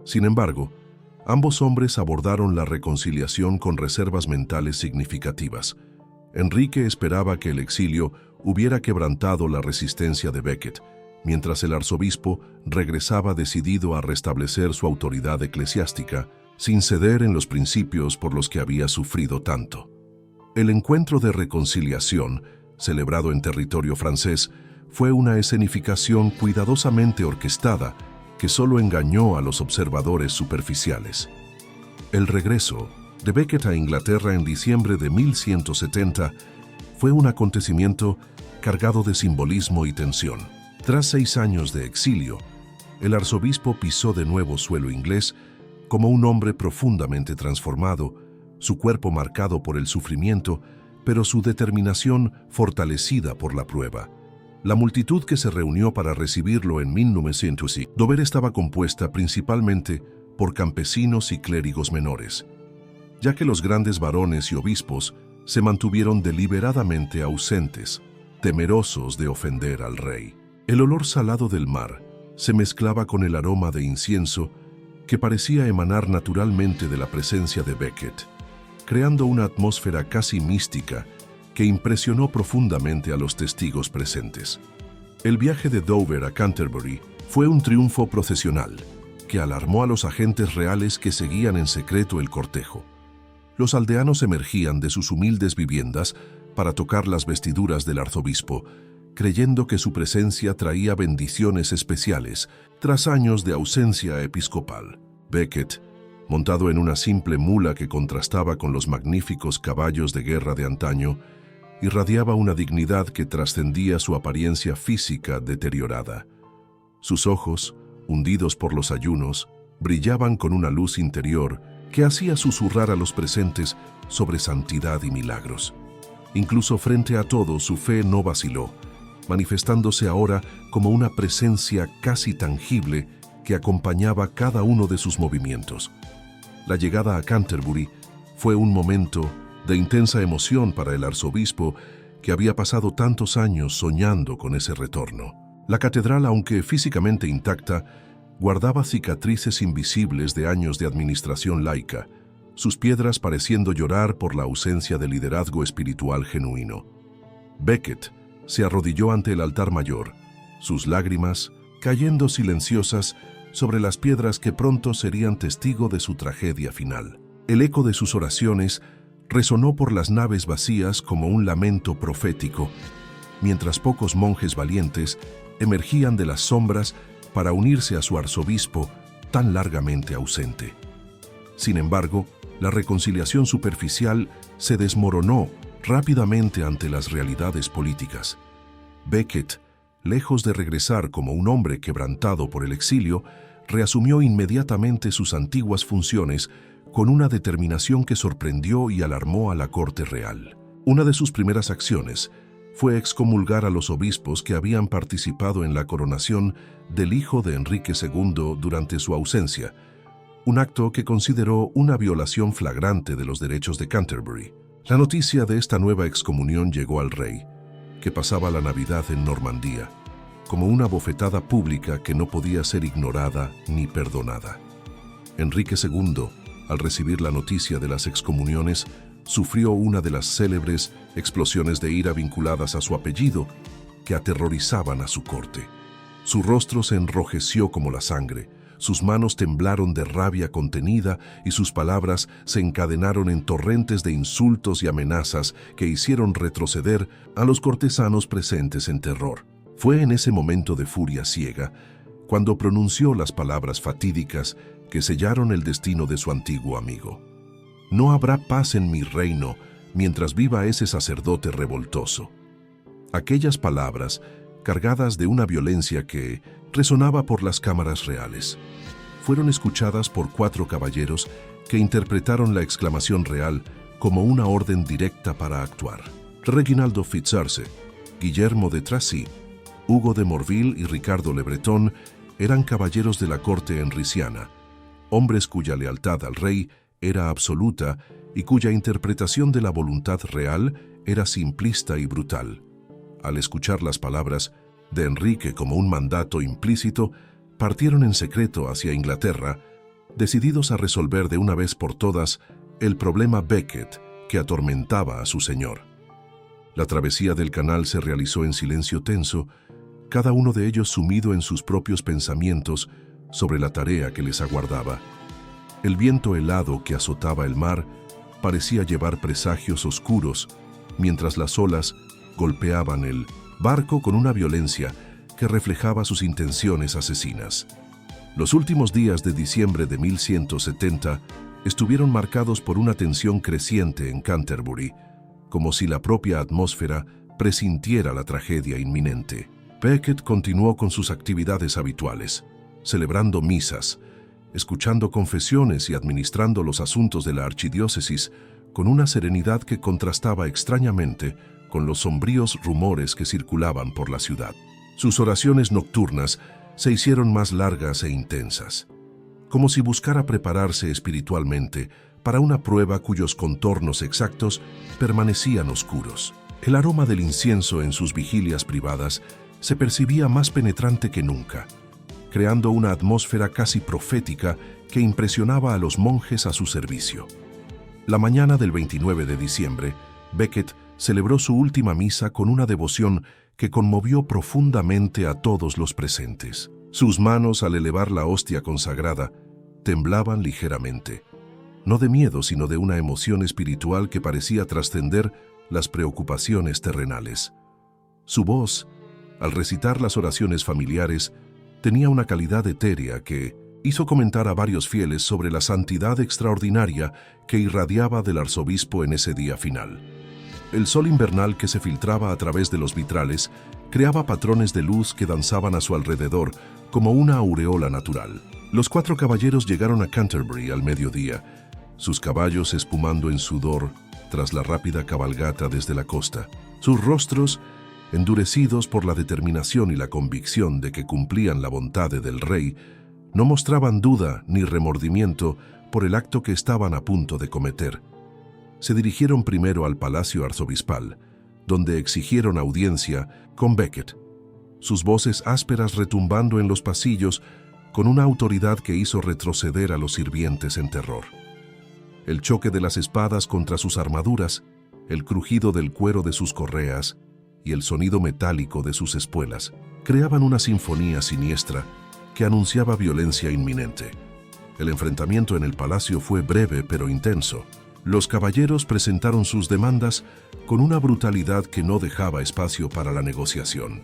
Sin embargo, ambos hombres abordaron la reconciliación con reservas mentales significativas. Enrique esperaba que el exilio hubiera quebrantado la resistencia de Becket, mientras el arzobispo regresaba decidido a restablecer su autoridad eclesiástica, sin ceder en los principios por los que había sufrido tanto. El encuentro de reconciliación, celebrado en territorio francés, fue una escenificación cuidadosamente orquestada que solo engañó a los observadores superficiales. El regreso de Becket a Inglaterra en diciembre de 1170 fue un acontecimiento cargado de simbolismo y tensión. Tras 6 años de exilio, el arzobispo pisó de nuevo suelo inglés como un hombre profundamente transformado, su cuerpo marcado por el sufrimiento, pero su determinación fortalecida por la prueba. La multitud que se reunió para recibirlo en 1905, Dover estaba compuesta principalmente por campesinos y clérigos menores, ya que los grandes varones y obispos se mantuvieron deliberadamente ausentes, temerosos de ofender al rey. El olor salado del mar se mezclaba con el aroma de incienso que parecía emanar naturalmente de la presencia de Becket, creando una atmósfera casi mística que impresionó profundamente a los testigos presentes. El viaje de Dover a Canterbury fue un triunfo procesional que alarmó a los agentes reales que seguían en secreto el cortejo. Los aldeanos emergían de sus humildes viviendas para tocar las vestiduras del arzobispo, creyendo que su presencia traía bendiciones especiales tras años de ausencia episcopal. Becket, montado en una simple mula que contrastaba con los magníficos caballos de guerra de antaño, irradiaba una dignidad que trascendía su apariencia física deteriorada. Sus ojos, hundidos por los ayunos, brillaban con una luz interior que hacía susurrar a los presentes sobre santidad y milagros. Incluso frente a todo, su fe no vaciló, manifestándose ahora como una presencia casi tangible que acompañaba cada uno de sus movimientos. La llegada a Canterbury fue un momento de intensa emoción para el arzobispo que había pasado tantos años soñando con ese retorno. La catedral, aunque físicamente intacta, guardaba cicatrices invisibles de años de administración laica, sus piedras pareciendo llorar por la ausencia de liderazgo espiritual genuino. Becket se arrodilló ante el altar mayor, sus lágrimas cayendo silenciosas sobre las piedras que pronto serían testigo de su tragedia final. El eco de sus oraciones resonó por las naves vacías como un lamento profético, mientras pocos monjes valientes emergían de las sombras para unirse a su arzobispo tan largamente ausente. Sin embargo, la reconciliación superficial se desmoronó rápidamente ante las realidades políticas. Becket, lejos de regresar como un hombre quebrantado por el exilio, reasumió inmediatamente sus antiguas funciones con una determinación que sorprendió y alarmó a la corte real. Una de sus primeras acciones fue excomulgar a los obispos que habían participado en la coronación del hijo de Enrique II durante su ausencia, un acto que consideró una violación flagrante de los derechos de Canterbury. La noticia de esta nueva excomunión llegó al rey, que pasaba la Navidad en Normandía, como una bofetada pública que no podía ser ignorada ni perdonada. Enrique II, al recibir la noticia de las excomuniones, sufrió una de las célebres explosiones de ira vinculadas a su apellido que aterrorizaban a su corte. Su rostro se enrojeció como la sangre, sus manos temblaron de rabia contenida y sus palabras se encadenaron en torrentes de insultos y amenazas que hicieron retroceder a los cortesanos presentes en terror. Fue en ese momento de furia ciega cuando pronunció las palabras fatídicas que sellaron el destino de su antiguo amigo. No habrá paz en mi reino mientras viva ese sacerdote revoltoso. Aquellas palabras, cargadas de una violencia que resonaba por las cámaras reales, fueron escuchadas por 4 caballeros que interpretaron la exclamación real como una orden directa para actuar. Reginaldo Fitzarce, Guillermo de Tracy, Hugo de Morville y Ricardo Le Breton eran caballeros de la corte enriciana, hombres cuya lealtad al rey era absoluta y cuya interpretación de la voluntad real era simplista y brutal. Al escuchar las palabras de Enrique como un mandato implícito, partieron en secreto hacia Inglaterra decididos a resolver de una vez por todas el problema Beckett que atormentaba a su señor. La travesía del canal se realizó en silencio tenso, cada uno de ellos sumido en sus propios pensamientos sobre la tarea que les aguardaba. El viento helado que azotaba el mar parecía llevar presagios oscuros, mientras las olas golpeaban el barco con una violencia que reflejaba sus intenciones asesinas. Los últimos días de diciembre de 1170 estuvieron marcados por una tensión creciente en Canterbury, como si la propia atmósfera presintiera la tragedia inminente. Beckett continuó con sus actividades habituales, celebrando misas, escuchando confesiones y administrando los asuntos de la archidiócesis con una serenidad que contrastaba extrañamente con los sombríos rumores que circulaban por la ciudad. Sus oraciones nocturnas se hicieron más largas e intensas, como si buscara prepararse espiritualmente para una prueba cuyos contornos exactos permanecían oscuros. El aroma del incienso en sus vigilias privadas se percibía más penetrante que nunca, creando una atmósfera casi profética que impresionaba a los monjes a su servicio. La mañana del 29 de diciembre, Beckett celebró su última misa con una devoción que conmovió profundamente a todos los presentes. Sus manos, al elevar la hostia consagrada, temblaban ligeramente, no de miedo, sino de una emoción espiritual que parecía trascender las preocupaciones terrenales. Su voz, al recitar las oraciones familiares, tenía una calidad etérea que hizo comentar a varios fieles sobre la santidad extraordinaria que irradiaba del arzobispo en ese día final. El sol invernal que se filtraba a través de los vitrales creaba patrones de luz que danzaban a su alrededor como una aureola natural. Los 4 caballeros llegaron a Canterbury al mediodía, sus caballos espumando en sudor tras la rápida cabalgata desde la costa. Sus rostros, endurecidos por la determinación y la convicción de que cumplían la voluntad del rey, no mostraban duda ni remordimiento por el acto que estaban a punto de cometer. Se dirigieron primero al palacio arzobispal, donde exigieron audiencia con Beckett, sus voces ásperas retumbando en los pasillos con una autoridad que hizo retroceder a los sirvientes en terror. El choque de las espadas contra sus armaduras, el crujido del cuero de sus correas y el sonido metálico de sus espuelas creaban una sinfonía siniestra que anunciaba violencia inminente. El enfrentamiento en el palacio fue breve pero intenso. Los caballeros presentaron sus demandas con una brutalidad que no dejaba espacio para la negociación.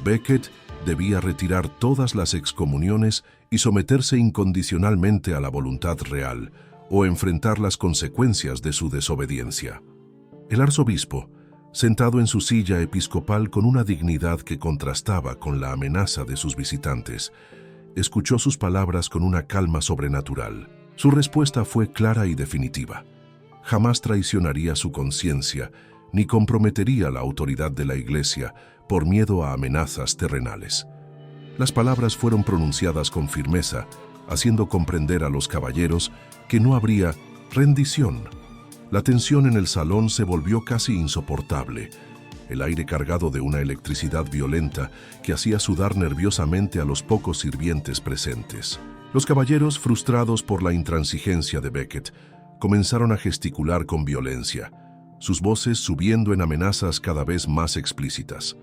Beckett debía retirar todas las excomuniones y someterse incondicionalmente a la voluntad real, o enfrentar las consecuencias de su desobediencia. El arzobispo, sentado en su silla episcopal con una dignidad que contrastaba con la amenaza de sus visitantes, escuchó sus palabras con una calma sobrenatural. Su respuesta fue clara y definitiva. Jamás traicionaría su conciencia, ni comprometería la autoridad de la Iglesia por miedo a amenazas terrenales. Las palabras fueron pronunciadas con firmeza, haciendo comprender a los caballeros que no habría rendición. La tensión en el salón se volvió casi insoportable, el aire cargado de una electricidad violenta que hacía sudar nerviosamente a los pocos sirvientes presentes. Los caballeros, frustrados por la intransigencia de Beckett, comenzaron a gesticular con violencia, sus voces subiendo en amenazas cada vez más explícitas.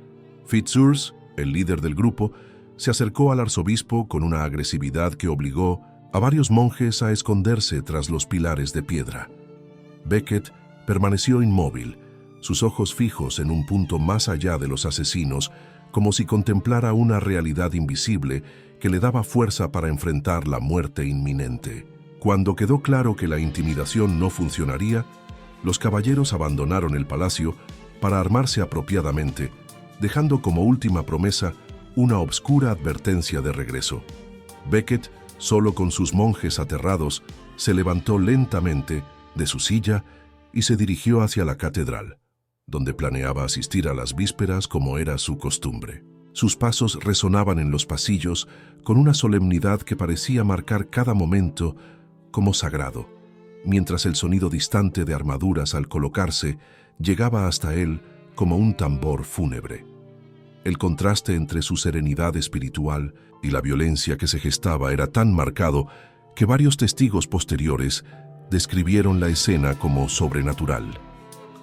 Fitzurse, el líder del grupo, se acercó al arzobispo con una agresividad que obligó a varios monjes a esconderse tras los pilares de piedra. Beckett permaneció inmóvil, sus ojos fijos en un punto más allá de los asesinos, como si contemplara una realidad invisible que le daba fuerza para enfrentar la muerte inminente. Cuando quedó claro que la intimidación no funcionaría, los caballeros abandonaron el palacio para armarse apropiadamente, dejando como última promesa una obscura advertencia de regreso. Beckett, solo con sus monjes aterrados, se levantó lentamente de su silla y se dirigió hacia la catedral, donde planeaba asistir a las vísperas como era su costumbre. Sus pasos resonaban en los pasillos con una solemnidad que parecía marcar cada momento como sagrado, mientras el sonido distante de armaduras al colocarse llegaba hasta él como un tambor fúnebre. El contraste entre su serenidad espiritual y la violencia que se gestaba era tan marcado que varios testigos posteriores describieron la escena como sobrenatural.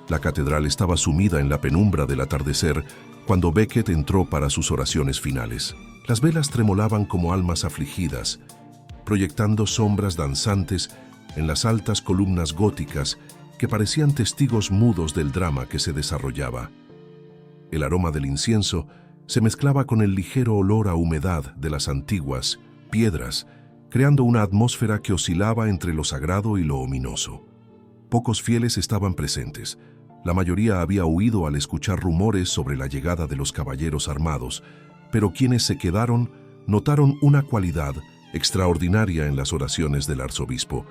La catedral estaba sumida en la penumbra del atardecer cuando Becket entró para sus oraciones finales. Las velas tremolaban como almas afligidas, proyectando sombras danzantes en las altas columnas góticas que parecían testigos mudos del drama que se desarrollaba. El aroma del incienso se mezclaba con el ligero olor a humedad de las antiguas piedras, creando una atmósfera que oscilaba entre lo sagrado y lo ominoso. Pocos fieles estaban presentes. La mayoría había huido al escuchar rumores sobre la llegada de los caballeros armados, pero quienes se quedaron notaron una cualidad extraordinaria en las oraciones del arzobispo,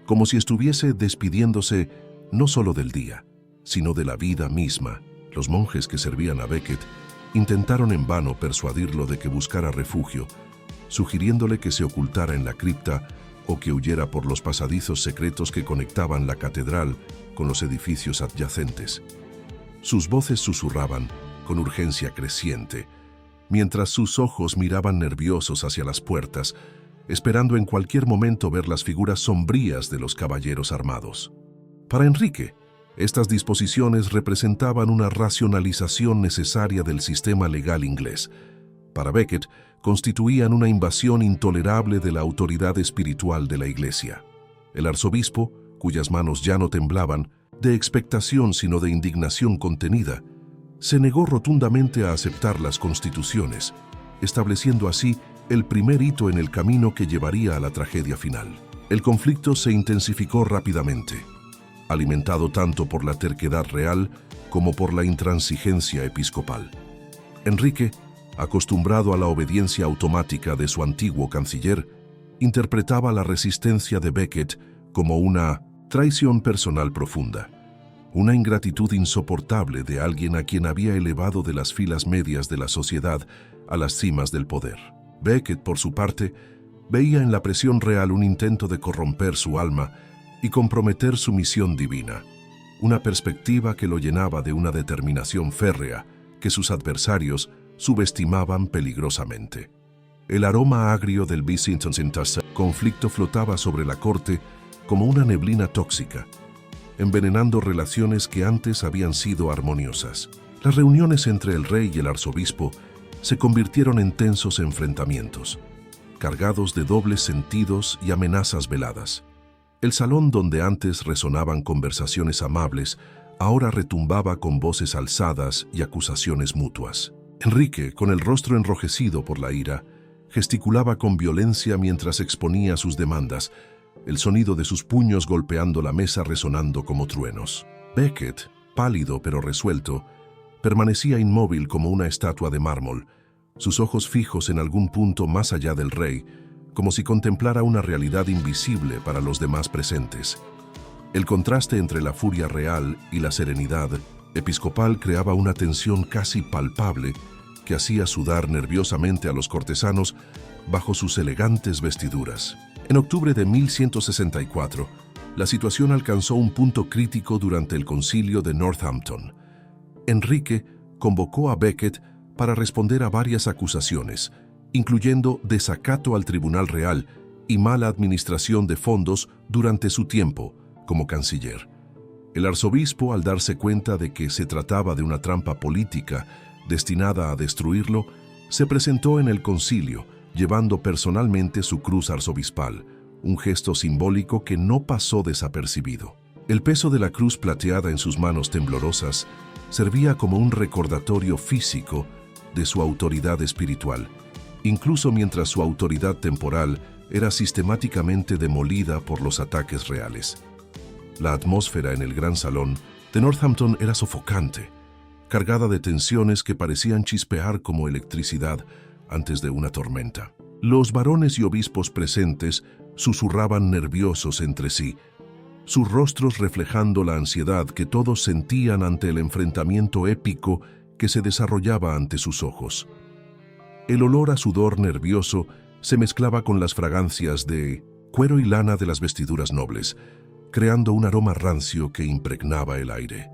como si estuviese despidiéndose no solo del día, sino de la vida misma. Los monjes que servían a Becket intentaron en vano persuadirlo de que buscara refugio, sugiriéndole que se ocultara en la cripta o que huyera por los pasadizos secretos que conectaban la catedral con los edificios adyacentes. Sus voces susurraban con urgencia creciente, mientras sus ojos miraban nerviosos hacia las puertas, esperando en cualquier momento ver las figuras sombrías de los caballeros armados. Para Enrique, estas disposiciones representaban una racionalización necesaria del sistema legal inglés. Para Becket, constituían una invasión intolerable de la autoridad espiritual de la Iglesia. El arzobispo, cuyas manos ya no temblaban, de expectación sino de indignación contenida, se negó rotundamente a aceptar las constituciones, estableciendo así el primer hito en el camino que llevaría a la tragedia final. El conflicto se intensificó rápidamente, alimentado tanto por la terquedad real como por la intransigencia episcopal. Enrique, acostumbrado a la obediencia automática de su antiguo canciller, interpretaba la resistencia de Becket como una traición personal profunda, una ingratitud insoportable de alguien a quien había elevado de las filas medias de la sociedad a las cimas del poder. Becket, por su parte, veía en la presión real un intento de corromper su alma y comprometer su misión divina, una perspectiva que lo llenaba de una determinación férrea que sus adversarios subestimaban peligrosamente. El aroma agrio del Byzantine conflicto flotaba sobre la corte como una neblina tóxica, envenenando relaciones que antes habían sido armoniosas. Las reuniones entre el rey y el arzobispo se convirtieron en tensos enfrentamientos, cargados de dobles sentidos y amenazas veladas. El salón donde antes resonaban conversaciones amables, ahora retumbaba con voces alzadas y acusaciones mutuas. Enrique, con el rostro enrojecido por la ira, gesticulaba con violencia mientras exponía sus demandas, el sonido de sus puños golpeando la mesa resonando como truenos. Becket, pálido pero resuelto, permanecía inmóvil como una estatua de mármol, sus ojos fijos en algún punto más allá del rey, como si contemplara una realidad invisible para los demás presentes. El contraste entre la furia real y la serenidad episcopal creaba una tensión casi palpable que hacía sudar nerviosamente a los cortesanos bajo sus elegantes vestiduras. En octubre de 1164, la situación alcanzó un punto crítico durante el concilio de Northampton. Enrique convocó a Becket para responder a varias acusaciones, incluyendo desacato al tribunal real y mala administración de fondos durante su tiempo como canciller. El arzobispo, al darse cuenta de que se trataba de una trampa política destinada a destruirlo, se presentó en el concilio, llevando personalmente su cruz arzobispal, un gesto simbólico que no pasó desapercibido. El peso de la cruz plateada en sus manos temblorosas servía como un recordatorio físico de su autoridad espiritual, incluso mientras su autoridad temporal era sistemáticamente demolida por los ataques reales. La atmósfera en el gran salón de Northampton era sofocante, cargada de tensiones que parecían chispear como electricidad antes de una tormenta. Los varones y obispos presentes susurraban nerviosos entre sí, sus rostros reflejando la ansiedad que todos sentían ante el enfrentamiento épico que se desarrollaba ante sus ojos. El olor a sudor nervioso se mezclaba con las fragancias de cuero y lana de las vestiduras nobles, creando un aroma rancio que impregnaba el aire.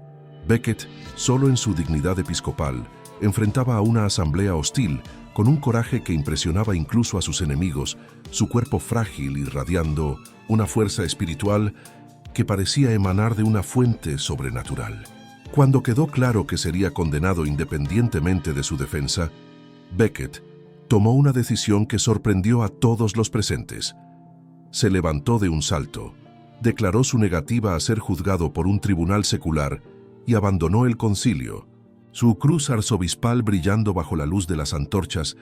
Becket, solo en su dignidad episcopal, enfrentaba a una asamblea hostil con un coraje que impresionaba incluso a sus enemigos, su cuerpo frágil irradiando una fuerza espiritual que parecía emanar de una fuente sobrenatural. Cuando quedó claro que sería condenado independientemente de su defensa, Becket tomó una decisión que sorprendió a todos los presentes. Se levantó de un salto, declaró su negativa a ser juzgado por un tribunal secular y abandonó el concilio, su cruz arzobispal brillando bajo la luz de las antorchas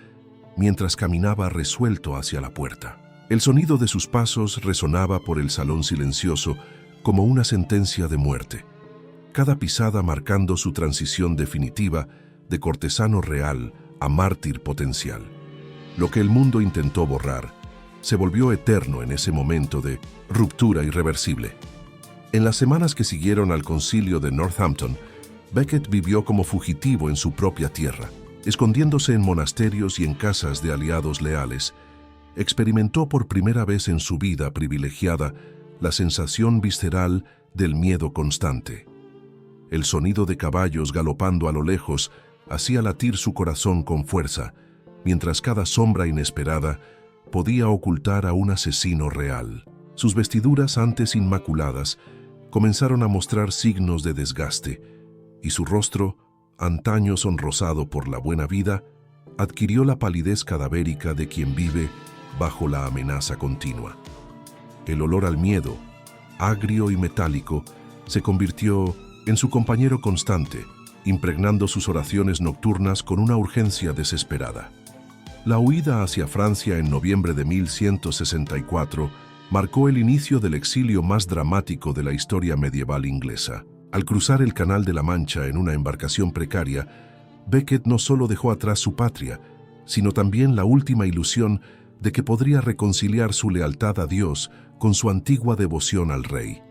mientras caminaba resuelto hacia la puerta. El sonido de sus pasos resonaba por el salón silencioso como una sentencia de muerte, cada pisada marcando su transición definitiva de cortesano real a mártir potencial. Lo que el mundo intentó borrar se volvió eterno en ese momento de ruptura irreversible. En las semanas que siguieron al concilio de Northampton, Becket vivió como fugitivo en su propia tierra, escondiéndose en monasterios y en casas de aliados leales. Experimentó por primera vez en su vida privilegiada la sensación visceral del miedo constante. El sonido de caballos galopando a lo lejos hacía latir su corazón con fuerza, mientras cada sombra inesperada podía ocultar a un asesino real. Sus vestiduras, antes inmaculadas, comenzaron a mostrar signos de desgaste, y su rostro, antaño sonrosado por la buena vida, adquirió la palidez cadavérica de quien vive bajo la amenaza continua. El olor al miedo, agrio y metálico, se convirtió en su compañero constante, impregnando sus oraciones nocturnas con una urgencia desesperada. La huida hacia Francia en noviembre de 1164 marcó el inicio del exilio más dramático de la historia medieval inglesa. Al cruzar el Canal de la Mancha en una embarcación precaria, Becket no solo dejó atrás su patria, sino también la última ilusión de que podría reconciliar su lealtad a Dios con su antigua devoción al rey.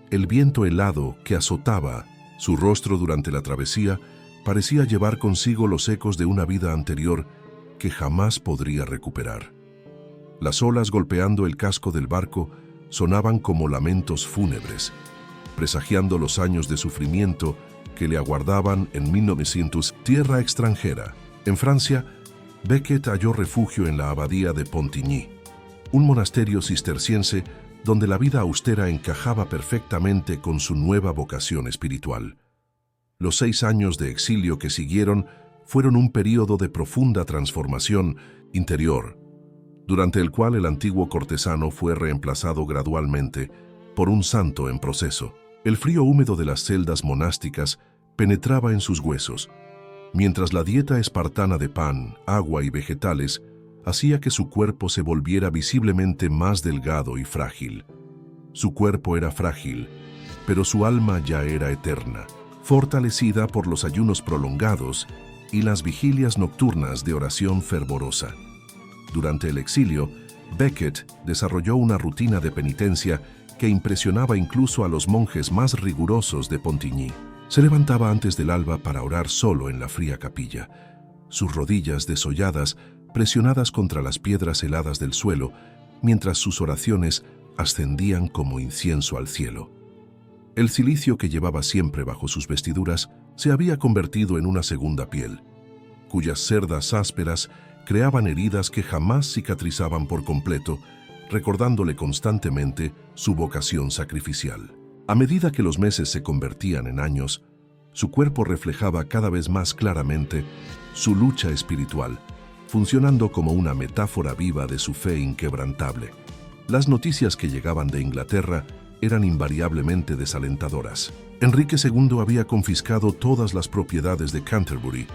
El viento helado que azotaba su rostro durante la travesía parecía llevar consigo los ecos de una vida anterior que jamás podría recuperar. Las olas golpeando el casco del barco sonaban como lamentos fúnebres, presagiando los años de sufrimiento que le aguardaban en 1900. Tierra extranjera. En Francia, Becket halló refugio en la abadía de Pontigny, un monasterio cisterciense donde la vida austera encajaba perfectamente con su nueva vocación espiritual. Los 6 años de exilio que siguieron fueron un período de profunda transformación interior, durante el cual el antiguo cortesano fue reemplazado gradualmente por un santo en proceso. El frío húmedo de las celdas monásticas penetraba en sus huesos, mientras la dieta espartana de pan, agua y vegetales hacía que su cuerpo se volviera visiblemente más delgado y frágil. Su cuerpo era frágil, pero su alma ya era eterna, fortalecida por los ayunos prolongados y las vigilias nocturnas de oración fervorosa. Durante el exilio, Becket desarrolló una rutina de penitencia que impresionaba incluso a los monjes más rigurosos de Pontigny. Se levantaba antes del alba para orar solo en la fría capilla, sus rodillas desolladas presionadas contra las piedras heladas del suelo, mientras sus oraciones ascendían como incienso al cielo. El cilicio que llevaba siempre bajo sus vestiduras se había convertido en una segunda piel, cuyas cerdas ásperas creaban heridas que jamás cicatrizaban por completo, recordándole constantemente su vocación sacrificial. A medida que los meses se convertían en años, su cuerpo reflejaba cada vez más claramente su lucha espiritual, funcionando como una metáfora viva de su fe inquebrantable. Las noticias que llegaban de Inglaterra eran invariablemente desalentadoras. Enrique II había confiscado todas las propiedades de Canterbury,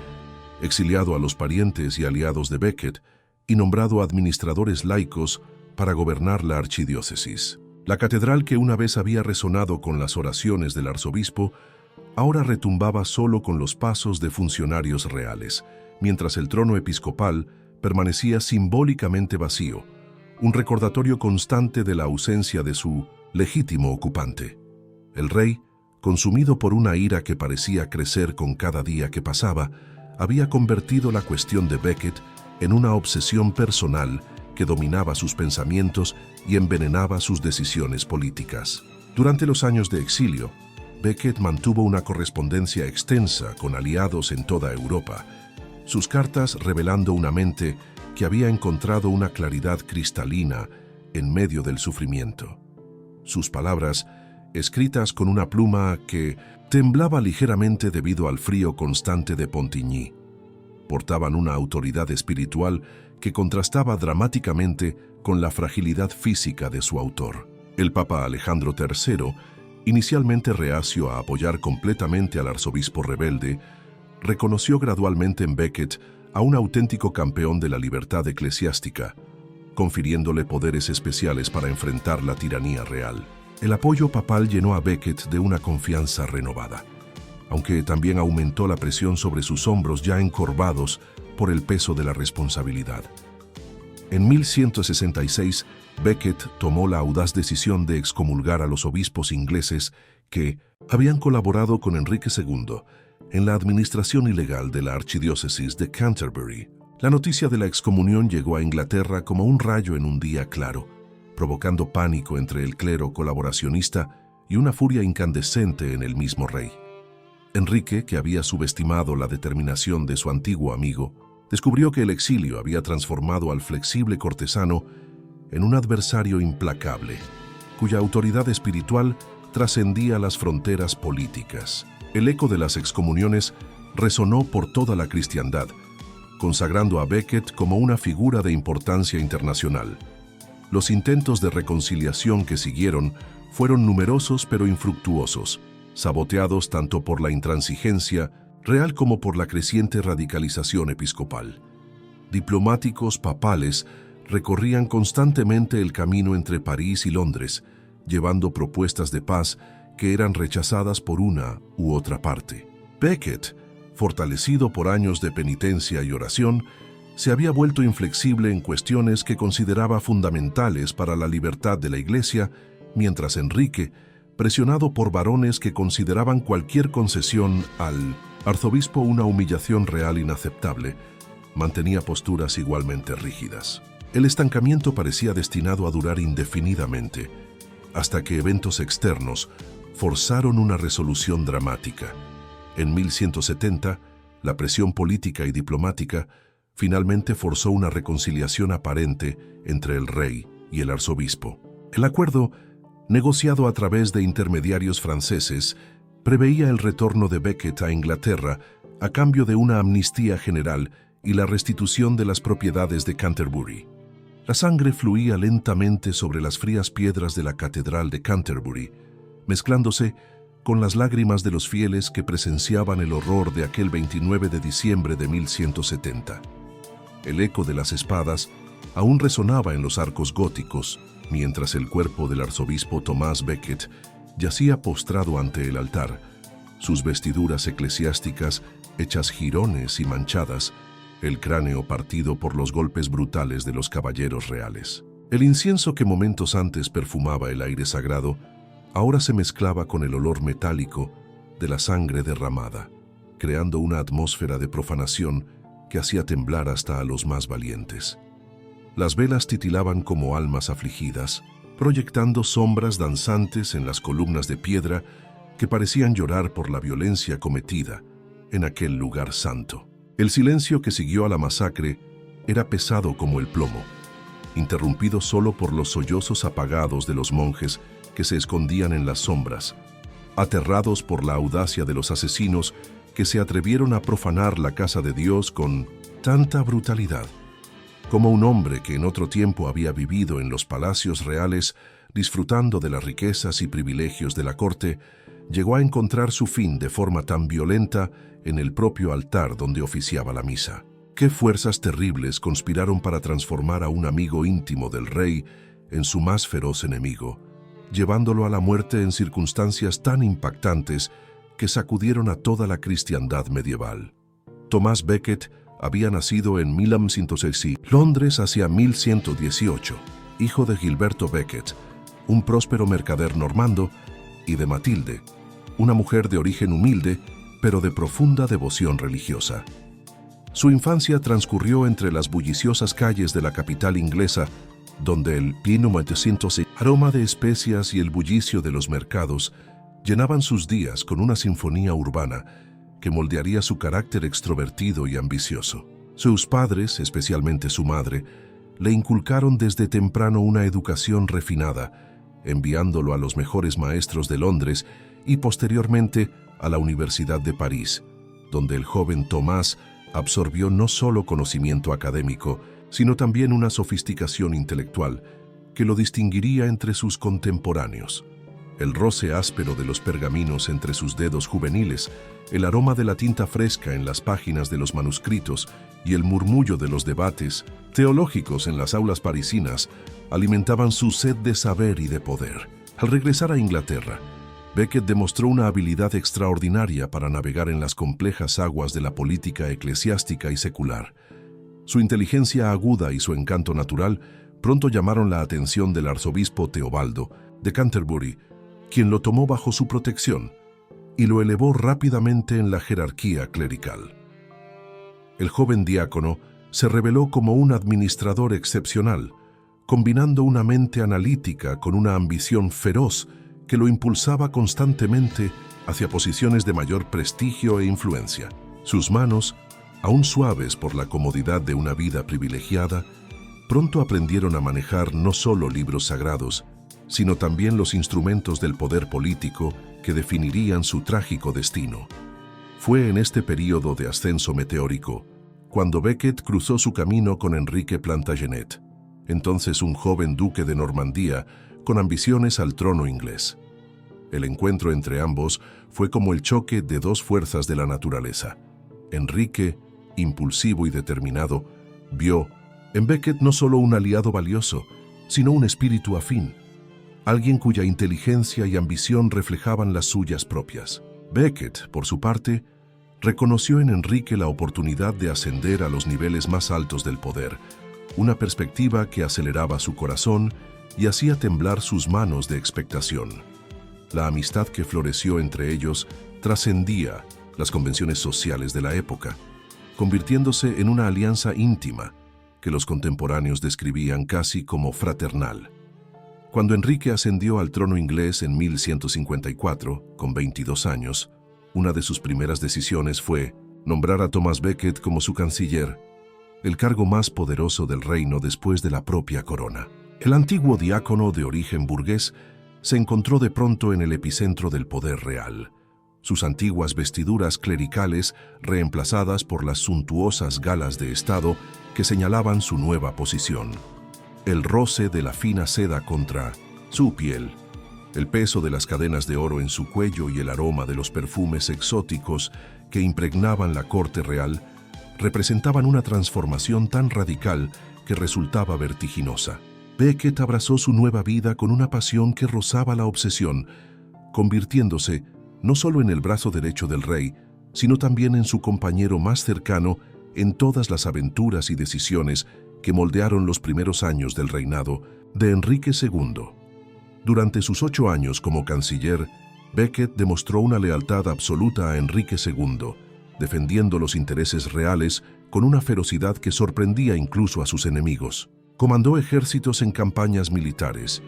exiliado a los parientes y aliados de Becket y nombrado administradores laicos para gobernar la archidiócesis. La catedral, que una vez había resonado con las oraciones del arzobispo, ahora retumbaba solo con los pasos de funcionarios reales, mientras el trono episcopal permanecía simbólicamente vacío, un recordatorio constante de la ausencia de su legítimo ocupante. El rey, consumido por una ira que parecía crecer con cada día que pasaba, había convertido la cuestión de Becket en una obsesión personal que dominaba sus pensamientos y envenenaba sus decisiones políticas. Durante los años de exilio, Becket mantuvo una correspondencia extensa con aliados en toda Europa, sus cartas revelando una mente que había encontrado una claridad cristalina en medio del sufrimiento. Sus palabras, escritas con una pluma que temblaba ligeramente debido al frío constante de Pontigny, portaban una autoridad espiritual que contrastaba dramáticamente con la fragilidad física de su autor. El Papa Alejandro III, inicialmente reacio a apoyar completamente al arzobispo rebelde, reconoció gradualmente en Becket a un auténtico campeón de la libertad eclesiástica, confiriéndole poderes especiales para enfrentar la tiranía real. El apoyo papal llenó a Becket de una confianza renovada, aunque también aumentó la presión sobre sus hombros ya encorvados por el peso de la responsabilidad. En 1166, Becket tomó la audaz decisión de excomulgar a los obispos ingleses que habían colaborado con Enrique II en la administración ilegal de la archidiócesis de Canterbury. La noticia de la excomunión llegó a Inglaterra como un rayo en un día claro, provocando pánico entre el clero colaboracionista y una furia incandescente en el mismo rey. Enrique, que había subestimado la determinación de su antiguo amigo, descubrió que el exilio había transformado al flexible cortesano en un adversario implacable, cuya autoridad espiritual trascendía las fronteras políticas. El eco de las excomuniones resonó por toda la cristiandad, consagrando a Becket como una figura de importancia internacional. Los intentos de reconciliación que siguieron fueron numerosos pero infructuosos, saboteados tanto por la intransigencia real como por la creciente radicalización episcopal. Diplomáticos papales recorrían constantemente el camino entre París y Londres, llevando propuestas de paz que eran rechazadas por una u otra parte. Becket, fortalecido por años de penitencia y oración, se había vuelto inflexible en cuestiones que consideraba fundamentales para la libertad de la Iglesia, mientras Enrique, presionado por varones que consideraban cualquier concesión al arzobispo una humillación real inaceptable, mantenía posturas igualmente rígidas. El estancamiento parecía destinado a durar indefinidamente, hasta que eventos externos forzaron una resolución dramática. En 1170, la presión política y diplomática finalmente forzó una reconciliación aparente entre el rey y el arzobispo. El acuerdo, negociado a través de intermediarios franceses, preveía el retorno de Becket a Inglaterra a cambio de una amnistía general y la restitución de las propiedades de Canterbury. La sangre fluía lentamente sobre las frías piedras de la catedral de Canterbury, mezclándose con las lágrimas de los fieles que presenciaban el horror de aquel 29 de diciembre de 1170. El eco de las espadas aún resonaba en los arcos góticos, mientras el cuerpo del arzobispo Thomas Becket yacía postrado ante el altar, sus vestiduras eclesiásticas hechas jirones y manchadas, el cráneo partido por los golpes brutales de los caballeros reales. El incienso que momentos antes perfumaba el aire sagrado, ahora se mezclaba con el olor metálico de la sangre derramada, creando una atmósfera de profanación que hacía temblar hasta a los más valientes. Las velas titilaban como almas afligidas, proyectando sombras danzantes en las columnas de piedra que parecían llorar por la violencia cometida en aquel lugar santo. El silencio que siguió a la masacre era pesado como el plomo, interrumpido solo por los sollozos apagados de los monjes que se escondían en las sombras, aterrados por la audacia de los asesinos que se atrevieron a profanar la casa de Dios con tanta brutalidad. Como un hombre que en otro tiempo había vivido en los palacios reales, disfrutando de las riquezas y privilegios de la corte, llegó a encontrar su fin de forma tan violenta en el propio altar donde oficiaba la misa. ¿Qué fuerzas terribles conspiraron para transformar a un amigo íntimo del rey en su más feroz enemigo, llevándolo a la muerte en circunstancias tan impactantes que sacudieron a toda la cristiandad medieval? Thomas Becket había nacido en 1106, Londres, hacia 1118, hijo de Gilberto Becket, un próspero mercader normando, y de Matilde, una mujer de origen humilde, pero de profunda devoción religiosa. Su infancia transcurrió entre las bulliciosas calles de la capital inglesa, donde el aroma de especias y el bullicio de los mercados llenaban sus días con una sinfonía urbana que moldearía su carácter extrovertido y ambicioso. Sus padres, especialmente su madre, le inculcaron desde temprano una educación refinada, enviándolo a los mejores maestros de Londres y posteriormente a la Universidad de París, donde el joven Tomás absorbió no solo conocimiento académico, sino también una sofisticación intelectual que lo distinguiría entre sus contemporáneos. El roce áspero de los pergaminos entre sus dedos juveniles, el aroma de la tinta fresca en las páginas de los manuscritos y el murmullo de los debates teológicos en las aulas parisinas alimentaban su sed de saber y de poder. Al regresar a Inglaterra, Becket demostró una habilidad extraordinaria para navegar en las complejas aguas de la política eclesiástica y secular. Su inteligencia aguda y su encanto natural pronto llamaron la atención del arzobispo Teobaldo de Canterbury, quien lo tomó bajo su protección y lo elevó rápidamente en la jerarquía clerical. El joven diácono se reveló como un administrador excepcional, combinando una mente analítica con una ambición feroz que lo impulsaba constantemente hacia posiciones de mayor prestigio e influencia. Sus manos, aún suaves por la comodidad de una vida privilegiada, pronto aprendieron a manejar no solo libros sagrados, sino también los instrumentos del poder político que definirían su trágico destino. Fue en este período de ascenso meteórico cuando Becket cruzó su camino con Enrique Plantagenet, entonces un joven duque de Normandía con ambiciones al trono inglés. El encuentro entre ambos fue como el choque de dos fuerzas de la naturaleza. Enrique, impulsivo y determinado, vio en Becket no solo un aliado valioso, sino un espíritu afín, alguien cuya inteligencia y ambición reflejaban las suyas propias. Becket, por su parte, reconoció en Enrique la oportunidad de ascender a los niveles más altos del poder, una perspectiva que aceleraba su corazón y hacía temblar sus manos de expectación. La amistad que floreció entre ellos trascendía las convenciones sociales de la época, convirtiéndose en una alianza íntima que los contemporáneos describían casi como fraternal. Cuando Enrique ascendió al trono inglés en 1154, con 22 años, una de sus primeras decisiones fue nombrar a Thomas Becket como su canciller, el cargo más poderoso del reino después de la propia corona. El antiguo diácono de origen burgués se encontró de pronto en el epicentro del poder real, sus antiguas vestiduras clericales reemplazadas por las suntuosas galas de Estado que señalaban su nueva posición. El roce de la fina seda contra su piel, el peso de las cadenas de oro en su cuello y el aroma de los perfumes exóticos que impregnaban la corte real representaban una transformación tan radical que resultaba vertiginosa. Becket abrazó su nueva vida con una pasión que rozaba la obsesión, convirtiéndose no solo en el brazo derecho del rey, sino también en su compañero más cercano en todas las aventuras y decisiones que moldearon los primeros años del reinado de Enrique II. Durante sus 8 años como canciller, Becket demostró una lealtad absoluta a Enrique II, defendiendo los intereses reales con una ferocidad que sorprendía incluso a sus enemigos. Comandó ejércitos en campañas militares,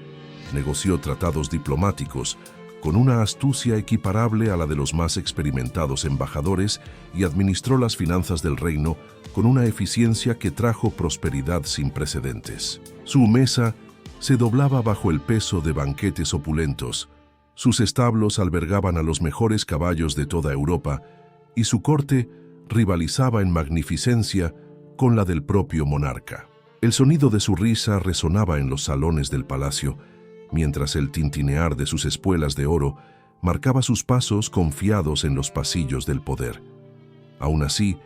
negoció tratados diplomáticos con una astucia equiparable a la de los más experimentados embajadores y administró las finanzas del reino con una eficiencia que trajo prosperidad sin precedentes. Su mesa se doblaba bajo el peso de banquetes opulentos, sus establos albergaban a los mejores caballos de toda Europa y su corte rivalizaba en magnificencia con la del propio monarca. El sonido de su risa resonaba en los salones del palacio, mientras el tintinear de sus espuelas de oro marcaba sus pasos confiados en los pasillos del poder. Aún así,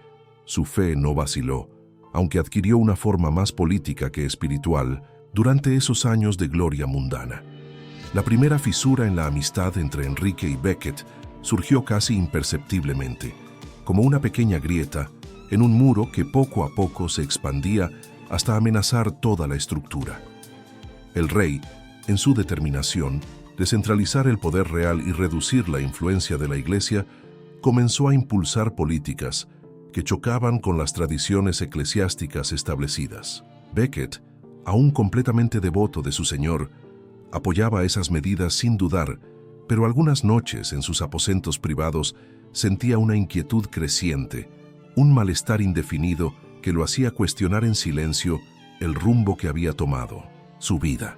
su fe no vaciló, aunque adquirió una forma más política que espiritual durante esos años de gloria mundana. La primera fisura en la amistad entre Enrique y Becket surgió casi imperceptiblemente, como una pequeña grieta en un muro que poco a poco se expandía hasta amenazar toda la estructura. El rey, en su determinación de centralizar el poder real y reducir la influencia de la Iglesia, comenzó a impulsar políticas que chocaban con las tradiciones eclesiásticas establecidas. Becket, aún completamente devoto de su señor, apoyaba esas medidas sin dudar, Pero algunas noches, en sus aposentos privados, sentía una inquietud creciente, un malestar indefinido que lo hacía cuestionar en silencio el rumbo que había tomado, su vida.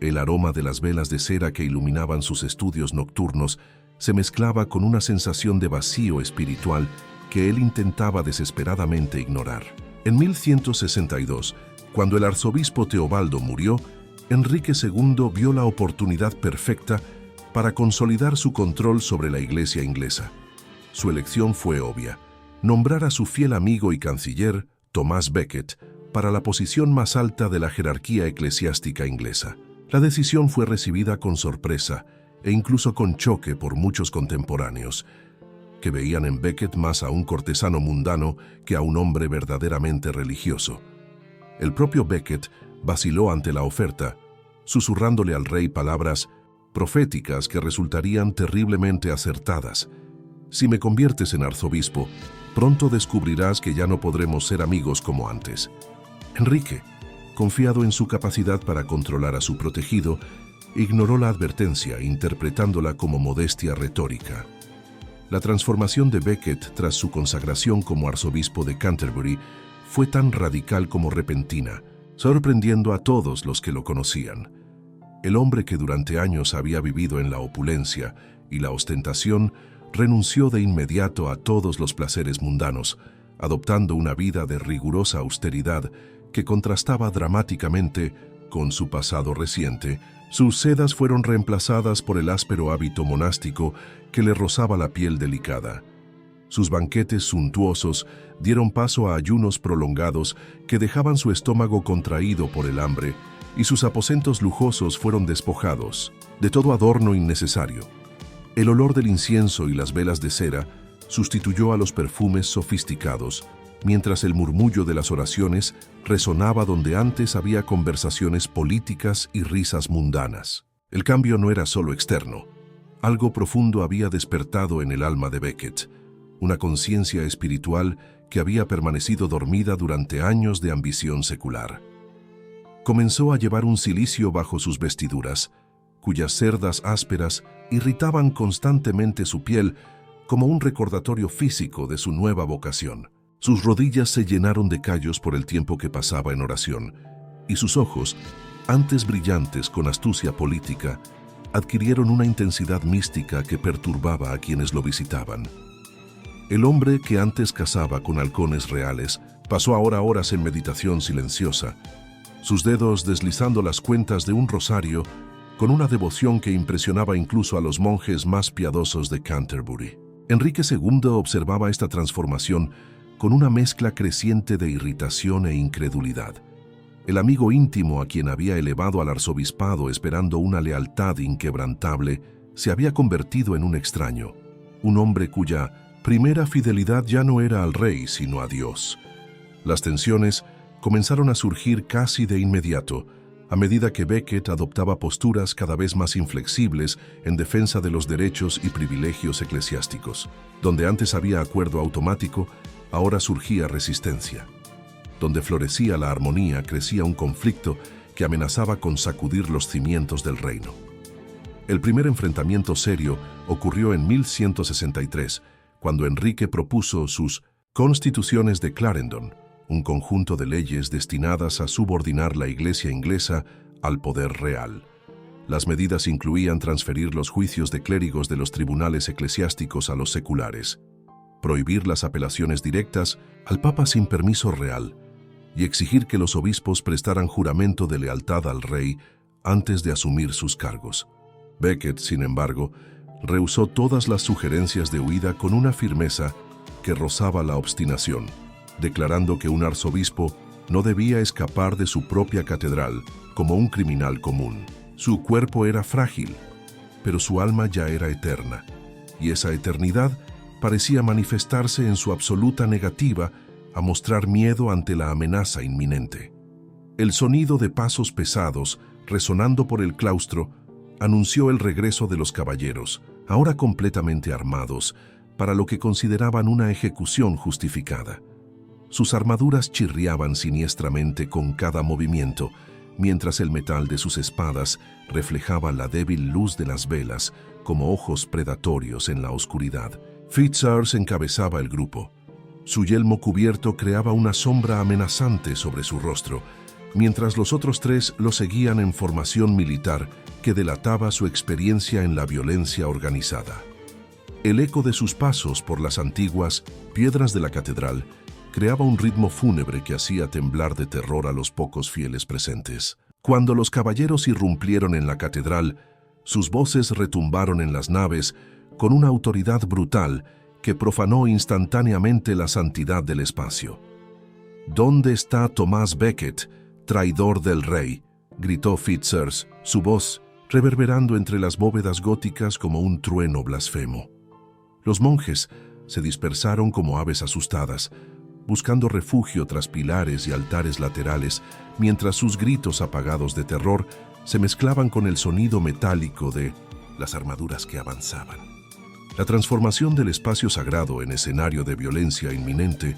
El aroma de las velas de cera que iluminaban sus estudios nocturnos se mezclaba con una sensación de vacío espiritual que él intentaba desesperadamente ignorar. En 1162, cuando el arzobispo Teobaldo murió, Enrique II vio la oportunidad perfecta para consolidar su control sobre la Iglesia inglesa. Su elección fue obvia: nombrar a su fiel amigo y canciller, Thomas Becket, para la posición más alta de la jerarquía eclesiástica inglesa. La decisión fue recibida con sorpresa e incluso con choque por muchos contemporáneos, que veían en Becket más a un cortesano mundano que a un hombre verdaderamente religioso. El propio Becket vaciló ante la oferta, susurrándole al rey palabras proféticas que resultarían terriblemente acertadas. Si me conviertes en arzobispo, pronto descubrirás que ya no podremos ser amigos como antes. Enrique, confiado en su capacidad para controlar a su protegido, ignoró la advertencia, interpretándola como modestia retórica. La transformación de Becket tras su consagración como arzobispo de Canterbury fue tan radical como repentina, sorprendiendo a todos los que lo conocían. El hombre que durante años había vivido en la opulencia y la ostentación renunció de inmediato a todos los placeres mundanos, adoptando una vida de rigurosa austeridad que contrastaba dramáticamente con su pasado reciente. Sus sedas fueron reemplazadas por el áspero hábito monástico que le rozaba la piel delicada. Sus banquetes suntuosos dieron paso a ayunos prolongados que dejaban su estómago contraído por el hambre, y sus aposentos lujosos fueron despojados de todo adorno innecesario. El olor del incienso y las velas de cera sustituyó a los perfumes sofisticados, mientras el murmullo de las oraciones resonaba donde antes había conversaciones políticas y risas mundanas. El cambio no era solo externo. Algo profundo había despertado en el alma de Becket, una conciencia espiritual que había permanecido dormida durante años de ambición secular. Comenzó a llevar un cilicio bajo sus vestiduras, cuyas cerdas ásperas irritaban constantemente su piel como un recordatorio físico de su nueva vocación. Sus rodillas se llenaron de callos por el tiempo que pasaba en oración, y sus ojos, antes brillantes con astucia política, adquirieron una intensidad mística que perturbaba a quienes lo visitaban. El hombre que antes cazaba con halcones reales pasó ahora horas en meditación silenciosa, sus dedos deslizando las cuentas de un rosario con una devoción que impresionaba incluso a los monjes más piadosos de Canterbury. Enrique II observaba esta transformación con una mezcla creciente de irritación e incredulidad. El amigo íntimo a quien había elevado al arzobispado esperando una lealtad inquebrantable se había convertido en un extraño, un hombre cuya primera fidelidad ya no era al rey sino a Dios. Las tensiones comenzaron a surgir casi de inmediato, a medida que Becket adoptaba posturas cada vez más inflexibles en defensa de los derechos y privilegios eclesiásticos. Donde antes había acuerdo automático, ahora surgía resistencia. Donde florecía la armonía, crecía un conflicto que amenazaba con sacudir los cimientos del reino. El primer enfrentamiento serio ocurrió en 1163, cuando Enrique propuso sus Constituciones de Clarendon, un conjunto de leyes destinadas a subordinar la Iglesia inglesa al poder real. Las medidas incluían transferir los juicios de clérigos de los tribunales eclesiásticos a los seculares, prohibir las apelaciones directas al Papa sin permiso real y exigir que los obispos prestaran juramento de lealtad al rey antes de asumir sus cargos. Becket, sin embargo, rehusó todas las sugerencias de huida con una firmeza que rozaba la obstinación, declarando que un arzobispo no debía escapar de su propia catedral como un criminal común. Su cuerpo era frágil, pero su alma ya era eterna, y esa eternidad parecía manifestarse en su absoluta negativa a mostrar miedo ante la amenaza inminente. El sonido de pasos pesados, resonando por el claustro, anunció el regreso de los caballeros, ahora completamente armados, para lo que consideraban una ejecución justificada. Sus armaduras chirriaban siniestramente con cada movimiento, mientras el metal de sus espadas reflejaba la débil luz de las velas como ojos predatorios en la oscuridad. Fitzurse encabezaba el grupo. Su yelmo cubierto creaba una sombra amenazante sobre su rostro, mientras los otros tres lo seguían en formación militar que delataba su experiencia en la violencia organizada. El eco de sus pasos por las antiguas piedras de la catedral creaba un ritmo fúnebre que hacía temblar de terror a los pocos fieles presentes. Cuando los caballeros irrumpieron en la catedral, sus voces retumbaron en las naves con una autoridad brutal que profanó instantáneamente la santidad del espacio. «¿Dónde está Thomas Becket, traidor del rey?», gritó Fitzurse, su voz reverberando entre las bóvedas góticas como un trueno blasfemo. Los monjes se dispersaron como aves asustadas, buscando refugio tras pilares y altares laterales, mientras sus gritos apagados de terror se mezclaban con el sonido metálico de las armaduras que avanzaban. La transformación del espacio sagrado en escenario de violencia inminente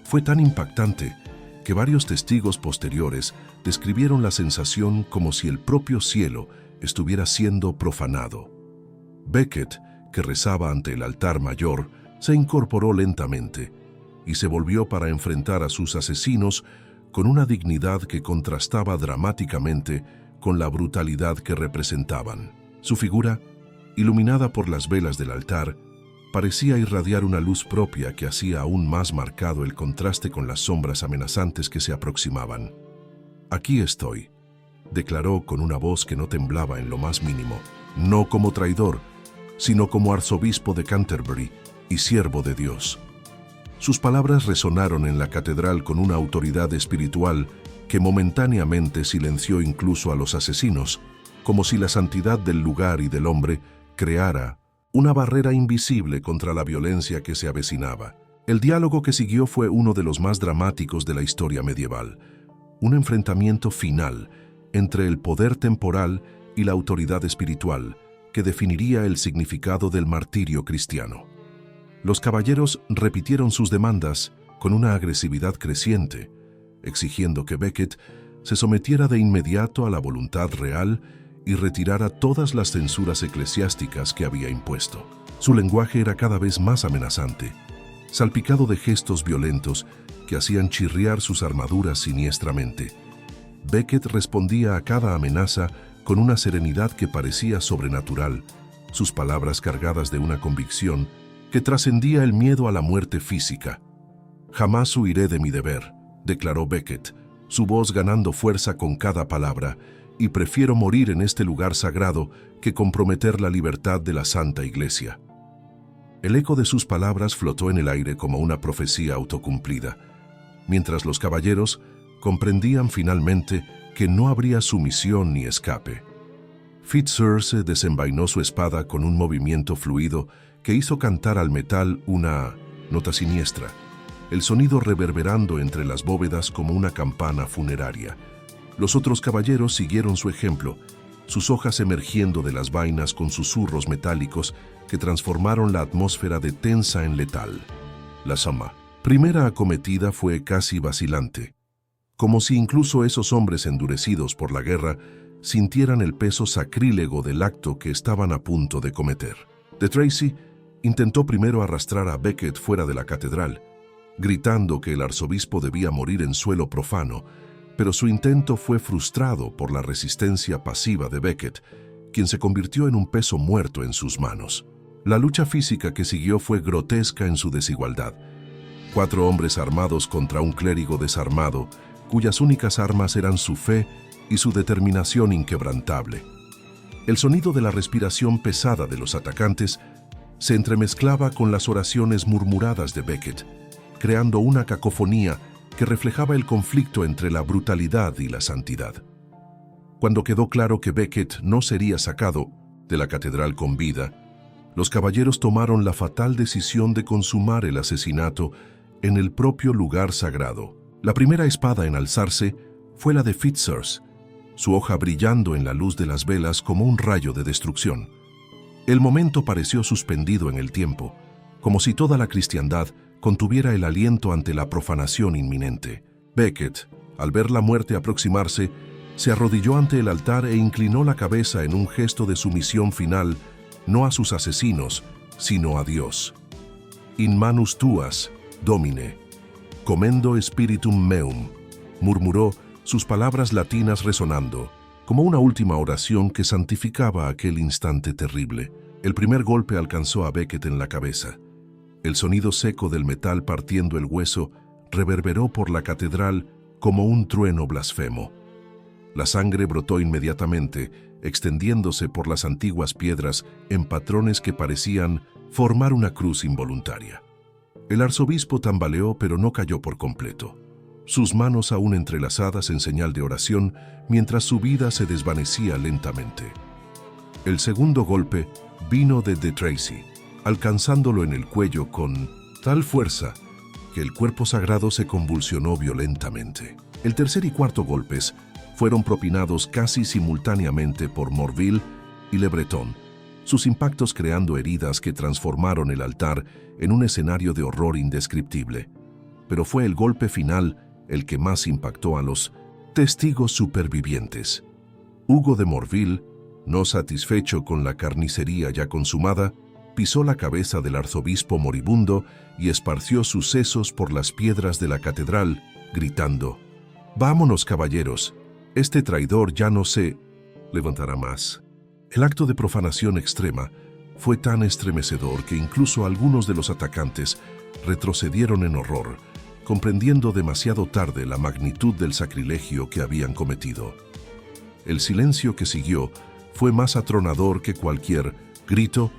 fue tan impactante que varios testigos posteriores describieron la sensación como si el propio cielo estuviera siendo profanado. Becket, que rezaba ante el altar mayor, se incorporó lentamente y se volvió para enfrentar a sus asesinos con una dignidad que contrastaba dramáticamente con la brutalidad que representaban. Su figura, iluminada por las velas del altar, parecía irradiar una luz propia que hacía aún más marcado el contraste con las sombras amenazantes que se aproximaban. «Aquí estoy», declaró con una voz que no temblaba en lo más mínimo, no como traidor, sino como arzobispo de Canterbury y siervo de Dios. Sus palabras resonaron en la catedral con una autoridad espiritual que momentáneamente silenció incluso a los asesinos, como si la santidad del lugar y del hombre creara una barrera invisible contra la violencia que se avecinaba. El diálogo que siguió fue uno de los más dramáticos de la historia medieval, un enfrentamiento final entre el poder temporal y la autoridad espiritual que definiría el significado del martirio cristiano. Los caballeros repitieron sus demandas con una agresividad creciente, exigiendo que Becket se sometiera de inmediato a la voluntad real y retirara todas las censuras eclesiásticas que había impuesto. Su lenguaje era cada vez más amenazante, salpicado de gestos violentos que hacían chirriar sus armaduras siniestramente. Becket respondía a cada amenaza con una serenidad que parecía sobrenatural, sus palabras cargadas de una convicción que trascendía el miedo a la muerte física. «Jamás huiré de mi deber», declaró Becket, su voz ganando fuerza con cada palabra, «y prefiero morir en este lugar sagrado que comprometer la libertad de la Santa Iglesia». El eco de sus palabras flotó en el aire como una profecía autocumplida, mientras los caballeros comprendían finalmente que no habría sumisión ni escape. Fitzurse desenvainó su espada con un movimiento fluido que hizo cantar al metal una nota siniestra, el sonido reverberando entre las bóvedas como una campana funeraria. Los otros caballeros siguieron su ejemplo, sus hojas emergiendo de las vainas con susurros metálicos que transformaron la atmósfera de tensa en letal. La primera acometida fue casi vacilante, como si incluso esos hombres endurecidos por la guerra sintieran el peso sacrílego del acto que estaban a punto de cometer. De Tracy intentó primero arrastrar a Becket fuera de la catedral, gritando que el arzobispo debía morir en suelo profano, pero su intento fue frustrado por la resistencia pasiva de Becket, quien se convirtió en un peso muerto en sus manos. La lucha física que siguió fue grotesca en su desigualdad. 4 hombres armados contra un clérigo desarmado, cuyas únicas armas eran su fe y su determinación inquebrantable. El sonido de la respiración pesada de los atacantes se entremezclaba con las oraciones murmuradas de Becket, creando una cacofonía que reflejaba el conflicto entre la brutalidad y la santidad. Cuando quedó claro que Becket no sería sacado de la catedral con vida, los caballeros tomaron la fatal decisión de consumar el asesinato en el propio lugar sagrado. La primera espada en alzarse fue la de Fitzurse, su hoja brillando en la luz de las velas como un rayo de destrucción. El momento pareció suspendido en el tiempo, como si toda la cristiandad contuviera el aliento ante la profanación inminente. Becket, al ver la muerte aproximarse, Se arrodilló ante el altar e inclinó la cabeza en un gesto de sumisión final, no a sus asesinos, sino a Dios. In manus tuas, Domine, commendo spiritum meum, murmuró, sus palabras latinas resonando, como una última oración que santificaba aquel instante terrible. El primer golpe alcanzó a Becket en la cabeza. El sonido seco del metal partiendo el hueso reverberó por la catedral como un trueno blasfemo. La sangre brotó inmediatamente, extendiéndose por las antiguas piedras en patrones que parecían formar una cruz involuntaria. El arzobispo tambaleó, pero no cayó por completo. Sus manos aún entrelazadas en señal de oración, mientras su vida se desvanecía lentamente. El segundo golpe vino de De Tracy, alcanzándolo en el cuello con tal fuerza que el cuerpo sagrado se convulsionó violentamente. El tercer y cuarto golpes fueron propinados casi simultáneamente por Morville y Le Breton, sus impactos creando heridas que transformaron el altar en un escenario de horror indescriptible. Pero fue el golpe final el que más impactó a los testigos supervivientes. Hugo de Morville, no satisfecho con la carnicería ya consumada, pisó la cabeza del arzobispo moribundo y esparció sus sesos por las piedras de la catedral, gritando: «Vámonos, caballeros, este traidor ya no se levantará más». El acto de profanación extrema fue tan estremecedor que incluso algunos de los atacantes retrocedieron en horror, comprendiendo demasiado tarde la magnitud del sacrilegio que habían cometido. El silencio que siguió fue más atronador que cualquier grito,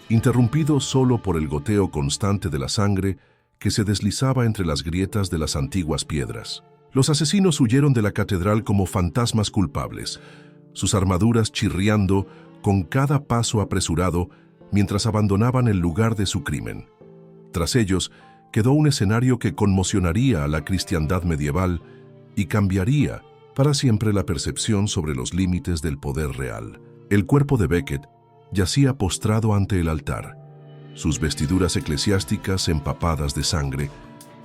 interrumpido solo por el goteo constante de la sangre que se deslizaba entre las grietas de las antiguas piedras. Los asesinos huyeron de la catedral como fantasmas culpables, sus armaduras chirriando con cada paso apresurado mientras abandonaban el lugar de su crimen. Tras ellos quedó un escenario que conmocionaría a la cristiandad medieval y cambiaría para siempre la percepción sobre los límites del poder real. El cuerpo de Becket yacía postrado ante el altar, sus vestiduras eclesiásticas empapadas de sangre,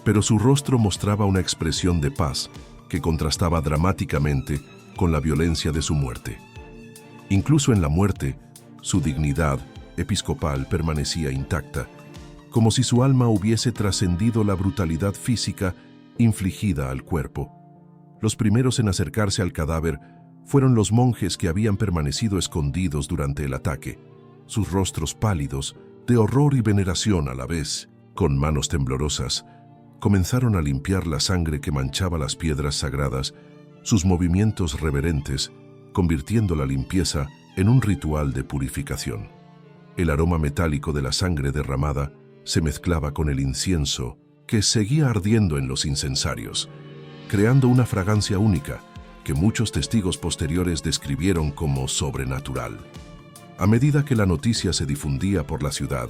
pero su rostro mostraba una expresión de paz que contrastaba dramáticamente con la violencia de su muerte. Incluso en la muerte, su dignidad episcopal permanecía intacta, como si su alma hubiese trascendido la brutalidad física infligida al cuerpo. Los primeros en acercarse al cadáver fueron los monjes que habían permanecido escondidos durante el ataque, sus rostros pálidos, de horror y veneración a la vez. Con manos temblorosas, comenzaron a limpiar la sangre que manchaba las piedras sagradas, sus movimientos reverentes, convirtiendo la limpieza en un ritual de purificación. El aroma metálico de la sangre derramada se mezclaba con el incienso que seguía ardiendo en los incensarios, creando una fragancia única que muchos testigos posteriores describieron como sobrenatural. A medida que la noticia se difundía por la ciudad,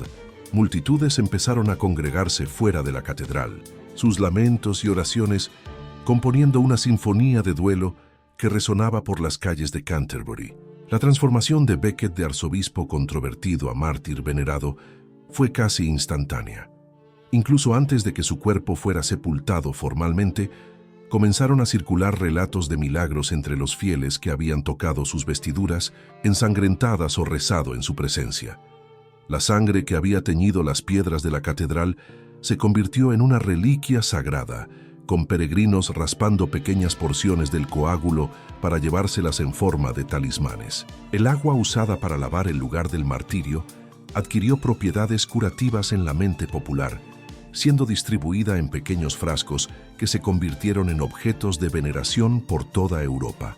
multitudes empezaron a congregarse fuera de la catedral, sus lamentos y oraciones componiendo una sinfonía de duelo que resonaba por las calles de Canterbury. La transformación de Becket de arzobispo controvertido a mártir venerado fue casi instantánea. Incluso antes de que su cuerpo fuera sepultado formalmente, comenzaron a circular relatos de milagros entre los fieles que habían tocado sus vestiduras, ensangrentadas o rezado en su presencia. La sangre que había teñido las piedras de la catedral se convirtió en una reliquia sagrada, con peregrinos raspando pequeñas porciones del coágulo para llevárselas en forma de talismanes. El agua usada para lavar el lugar del martirio adquirió propiedades curativas en la mente popular, siendo distribuida en pequeños frascos que se convirtieron en objetos de veneración por toda Europa.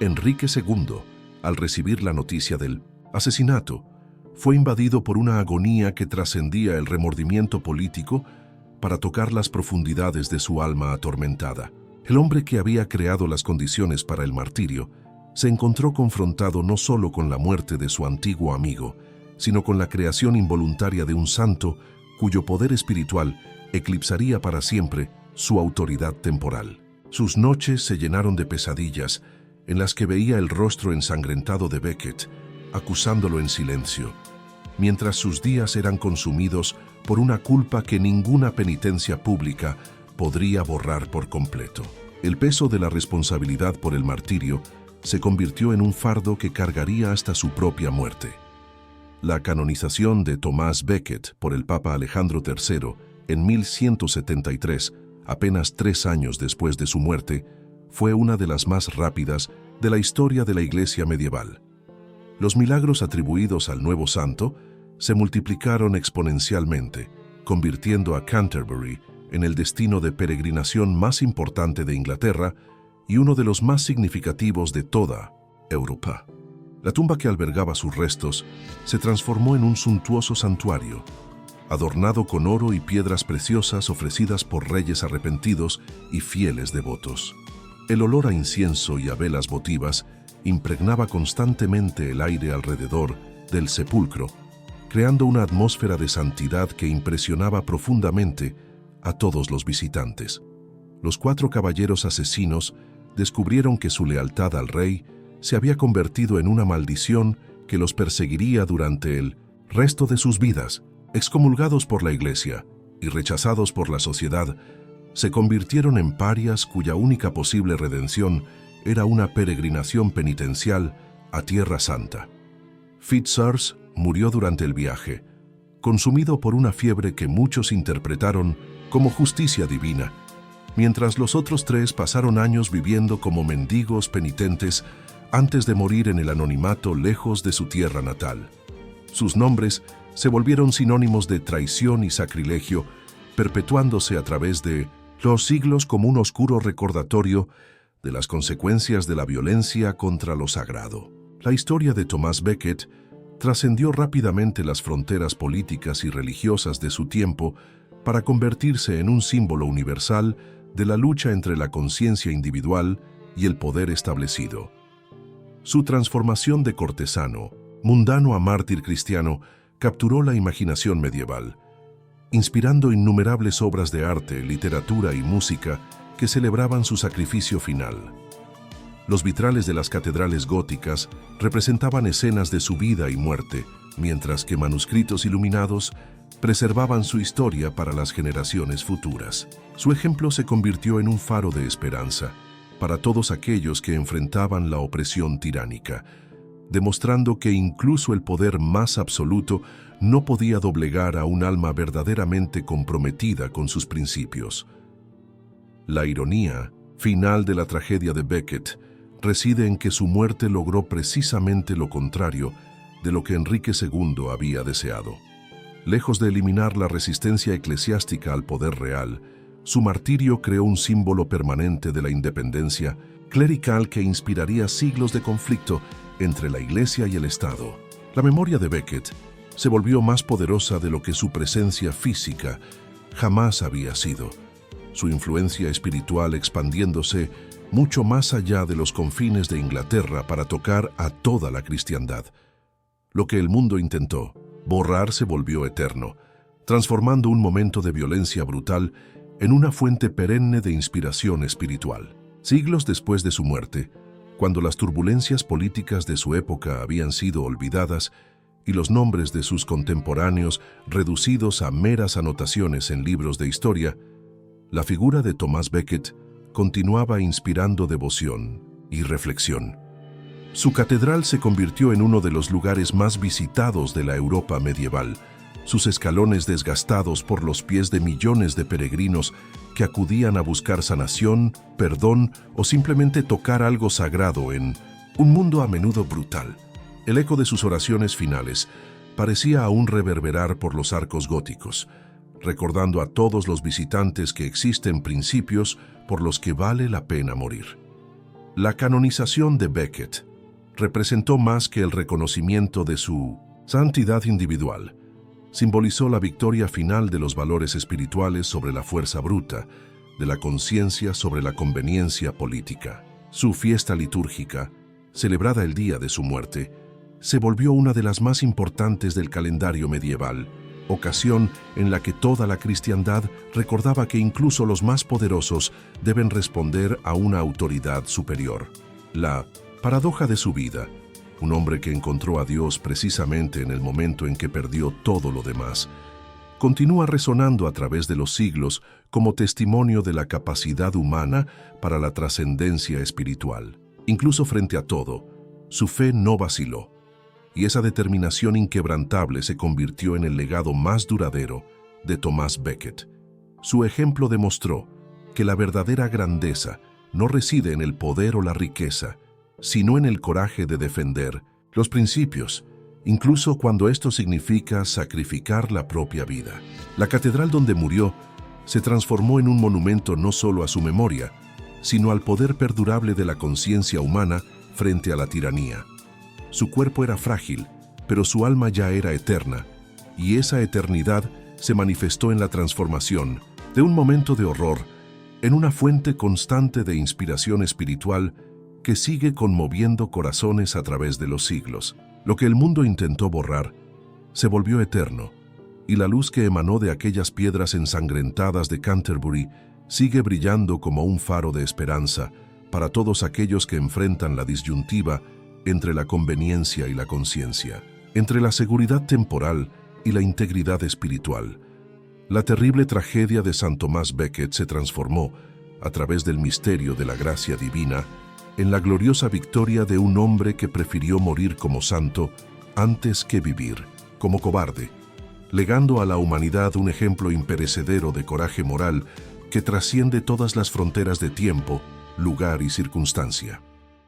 Enrique II, al recibir la noticia del asesinato, fue invadido por una agonía que trascendía el remordimiento político para tocar las profundidades de su alma atormentada. El hombre que había creado las condiciones para el martirio se encontró confrontado no solo con la muerte de su antiguo amigo, sino con la creación involuntaria de un santo cuyo poder espiritual eclipsaría para siempre su autoridad temporal. Sus noches se llenaron de pesadillas en las que veía el rostro ensangrentado de Becket, acusándolo en silencio, mientras sus días eran consumidos por una culpa que ninguna penitencia pública podría borrar por completo. El peso de la responsabilidad por el martirio se convirtió en un fardo que cargaría hasta su propia muerte. La canonización de Thomas Becket por el Papa Alejandro III en 1173, apenas 3 años después de su muerte, fue una de las más rápidas de la historia de la Iglesia medieval. Los milagros atribuidos al nuevo santo se multiplicaron exponencialmente, convirtiendo a Canterbury en el destino de peregrinación más importante de Inglaterra y uno de los más significativos de toda Europa. La tumba que albergaba sus restos se transformó en un suntuoso santuario, adornado con oro y piedras preciosas ofrecidas por reyes arrepentidos y fieles devotos. El olor a incienso y a velas votivas impregnaba constantemente el aire alrededor del sepulcro, creando una atmósfera de santidad que impresionaba profundamente a todos los visitantes. Los 4 caballeros asesinos descubrieron que su lealtad al rey se había convertido en una maldición que los perseguiría durante el resto de sus vidas. Excomulgados por la Iglesia y rechazados por la sociedad, se convirtieron en parias cuya única posible redención era una peregrinación penitencial a Tierra Santa. Fitzurse murió durante el viaje, consumido por una fiebre que muchos interpretaron como justicia divina, mientras los otros 3 pasaron años viviendo como mendigos penitentes antes de morir en el anonimato lejos de su tierra natal. Sus nombres se volvieron sinónimos de traición y sacrilegio, perpetuándose a través de los siglos como un oscuro recordatorio de las consecuencias de la violencia contra lo sagrado. La historia de Thomas Becket trascendió rápidamente las fronteras políticas y religiosas de su tiempo para convertirse en un símbolo universal de la lucha entre la conciencia individual y el poder establecido. Su transformación de cortesano, mundano a mártir cristiano, capturó la imaginación medieval, inspirando innumerables obras de arte, literatura y música que celebraban su sacrificio final. Los vitrales de las catedrales góticas representaban escenas de su vida y muerte, mientras que manuscritos iluminados preservaban su historia para las generaciones futuras. Su ejemplo se convirtió en un faro de esperanza para todos aquellos que enfrentaban la opresión tiránica, demostrando que incluso el poder más absoluto no podía doblegar a un alma verdaderamente comprometida con sus principios. La ironía final de la tragedia de Becket reside en que su muerte logró precisamente lo contrario de lo que Enrique II había deseado. Lejos de eliminar la resistencia eclesiástica al poder real, su martirio creó un símbolo permanente de la independencia clerical que inspiraría siglos de conflicto entre la Iglesia y el Estado. La memoria de Becket se volvió más poderosa de lo que su presencia física jamás había sido, su influencia espiritual expandiéndose mucho más allá de los confines de Inglaterra para tocar a toda la cristiandad. Lo que el mundo intentó borrar se volvió eterno, transformando un momento de violencia brutal en una fuente perenne de inspiración espiritual. Siglos después de su muerte, cuando las turbulencias políticas de su época habían sido olvidadas y los nombres de sus contemporáneos reducidos a meras anotaciones en libros de historia, la figura de Thomas Becket continuaba inspirando devoción y reflexión. Su catedral se convirtió en uno de los lugares más visitados de la Europa medieval, sus escalones desgastados por los pies de millones de peregrinos que acudían a buscar sanación, perdón o simplemente tocar algo sagrado en un mundo a menudo brutal. El eco de sus oraciones finales parecía aún reverberar por los arcos góticos, recordando a todos los visitantes que existen principios por los que vale la pena morir. La canonización de Becket representó más que el reconocimiento de su santidad individual. Simbolizó la victoria final de los valores espirituales sobre la fuerza bruta, de la conciencia sobre la conveniencia política. Su fiesta litúrgica, celebrada el día de su muerte, se volvió una de las más importantes del calendario medieval, ocasión en la que toda la cristiandad recordaba que incluso los más poderosos deben responder a una autoridad superior. La paradoja de su vida, un hombre que encontró a Dios precisamente en el momento en que perdió todo lo demás, continúa resonando a través de los siglos como testimonio de la capacidad humana para la trascendencia espiritual. Incluso frente a todo, su fe no vaciló, y esa determinación inquebrantable se convirtió en el legado más duradero de Thomas Becket. Su ejemplo demostró que la verdadera grandeza no reside en el poder o la riqueza, sino en el coraje de defender los principios, incluso cuando esto significa sacrificar la propia vida. La catedral donde murió se transformó en un monumento no solo a su memoria, sino al poder perdurable de la conciencia humana frente a la tiranía. Su cuerpo era frágil, pero su alma ya era eterna, y esa eternidad se manifestó en la transformación de un momento de horror en una fuente constante de inspiración espiritual que sigue conmoviendo corazones a través de los siglos. Lo que el mundo intentó borrar se volvió eterno, y la luz que emanó de aquellas piedras ensangrentadas de Canterbury sigue brillando como un faro de esperanza para todos aquellos que enfrentan la disyuntiva entre la conveniencia y la conciencia, entre la seguridad temporal y la integridad espiritual. La terrible tragedia de San Thomas Becket se transformó, a través del misterio de la gracia divina, en la gloriosa victoria de un hombre que prefirió morir como santo antes que vivir como cobarde, legando a la humanidad un ejemplo imperecedero de coraje moral que trasciende todas las fronteras de tiempo, lugar y circunstancia.